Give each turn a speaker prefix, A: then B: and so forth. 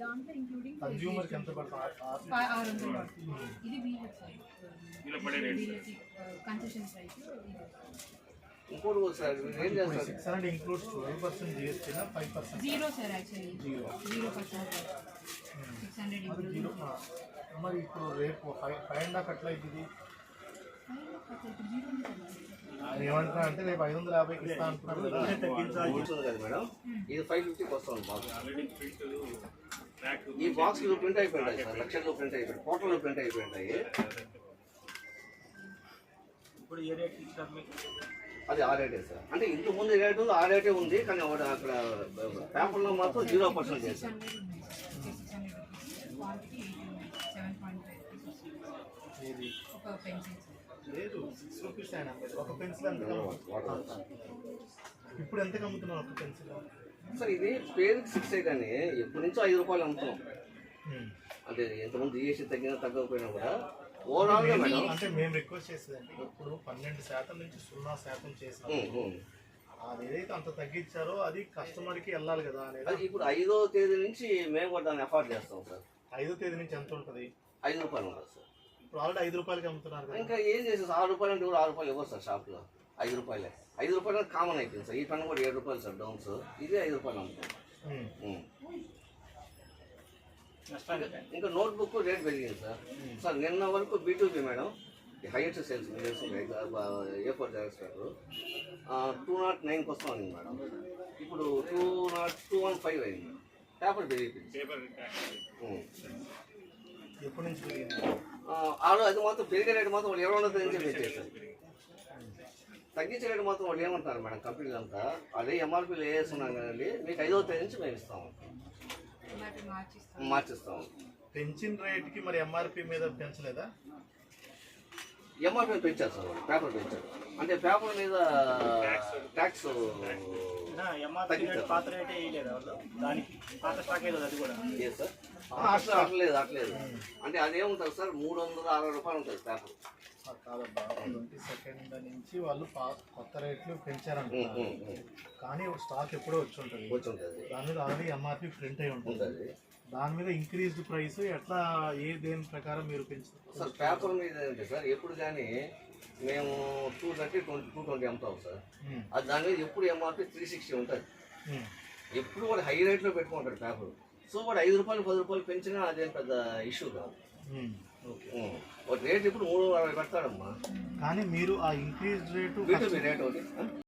A: దాంట్లో including
B: consumer కి ఎంత పడుతుంది?
A: 600 పడుతుంది. ఇది వీహెచ్ కన్సెషన్ ప్రైస్.
C: ఇంకోటి సార్ ఏం చేస్తారు
B: 600 ఇంక్లూడ్స్ 12% GST నా 5%?
A: Zero sir, actually 0%. 600 ఇంక్లూడింగ్.
B: మరి ఇప్పుడు రేపు 5.5 అట్లా ఇది ఏమంటున్నా అంటే రేపు 550కి ఇస్తా అంటున్నారు కదా.
C: కదా మేడం, ఇది 550కి వస్తుంది బాక్స్. ఈ బాక్స్ లో ప్రింట్ అయిపోయింటాయి సార్, లక్షల్లో ప్రింట్ అయిపోయింది, కోట్లలో ప్రింట్ అయిపోయింటాయి.
D: ఇప్పుడు ఏ రేట్ ఇస్తారు మీకు?
C: అది ఆ రేటే సార్. అంటే ఇంతకు ముందు ఏ రేట్ ఉందో ఆ రేటే ఉంది, కానీ అక్కడ పేపర్లో మాత్రం 0% చేశారు.
A: 7.5 ఒక పెన్సిల్
B: లేదు 6 రూపీస్ అయినా ఒక పెన్సిల్ ఎంత? ఇప్పుడు ఎంతకు అమ్ముతున్నారు ఒక పెన్సిల్?
C: సార్ ఇది పేరుకి 6 కానీ ఎప్పటి నుంచో 5 రూపాయలు అమ్ముతున్నాం. అంటే ఎంతమంది GST తగ్గినా తగ్గకపోయినా కూడా ఓవరాల్ గా మేడం.
B: అంటే మేము రిక్వెస్ట్ చేసేదండి, ఇప్పుడు 12% నుంచి 0% చేసినాం. అది ఏదైతే అంత తగ్గించారో అది కస్టమర్ కి వెళ్ళాలి కదా అనేది.
C: అది ఇప్పుడు 5వ తేదీ నుంచి మేము కూడా దాన్ని అఫోర్డ్ చేస్తాం సార్.
B: 5వ తేదీ నుంచి ఎంత ఉంటుంది?
C: 5 రూపాయలు ఉంటుంది సార్.
B: ఇప్పుడు ఆల్రెడీ 5 రూపాయలకి అమ్ముతున్నారు కదా.
C: ఇంకా ఏం చేసేది, 6 రూపాయలు అంటే కూడా 6 రూపాయలు ఇవ్వరు సార్ షాప్లో. 5 రూపాయలే. 5 రూపాయలు కామన్ అయిపోయింది సార్. ఈ పని కూడా 7 రూపాయలు సార్ డౌన్స్. ఇది 5 రూపాయలు అమ్ముతాం. ఇంకా నోట్బుక్ రేట్ పెరిగింది సార్. సార్ నిన్న వరకు B2B madam highest sales A4 xerox paper 209కి వస్తుంది మేడం. ఇప్పుడు 215 అయింది. పేపర్ పెరిగిపోయింది.
B: ఎప్పటి నుంచి పెరిగింది?
C: అది మాత్రం పెరిగే రేటు మాత్రం వాళ్ళు 20 నుంచి పెంచేస్తారు. తగ్గించే రేటు మాత్రం వాళ్ళు ఏమంటారు మేడం కంపెనీలు అంతా, అదే MRPలు వేస్తున్నాం కదండి, మీకు 5వ తేదీ నుంచి మేము ఇస్తాము, మార్చిస్తాము.
B: పెంచిన రేట్కి మరి MRP మీద పెంచలేదా?
C: MRP పెంచారు సార్, పేపర్ పెంచారు. అంటే పేపర్ మీద ట్యాక్స్
D: పాత రేటే వేయలేదు వాళ్ళు, దానికి పాత స్టాక్ వేయలేదు. అది కూడా
C: లేదు సార్, అట్లేదు. అంటే అదేముంటుంది సార్, 360 రూపాయలు ఉంటుంది పేపర్.
B: కాదబ్బా, 22nd నుంచి వాళ్ళు కొత్త రేట్లు పెంచారంటున్నారు, కానీ స్టాక్ ఎప్పుడో వచ్చి ఉంటుంది. దాని మీద ఆల్రెడీ MRP ప్రింట్ అయి ఉంటుంది. దాని మీద ఇంక్రీజ్డ్ ప్రైస్ ఎట్లా, దేని ప్రకారం మీరు పెంచుతారు
C: సార్? పేపర్ మీద ఏంటి సార్, ఎప్పుడు కానీ మేము 220 అమ్ముతాం సార్. అది దాని మీద ఎప్పుడు MRP 360 ఉంటుంది. ఎప్పుడు కూడా హై రేట్లో పెట్టుకుంటాడు పేపర్. సో వాడు 5 రూపాయలు 10 రూపాయలు పెంచినా అదేం పెద్ద ఇష్యూ కాదు. ఒక రేట్ ఇప్పుడు 360 పెడతాడమ్మా.
B: కానీ మీరు ఆ ఇంక్రీజ్ రేటు
C: B2B రేట్ ఒకటి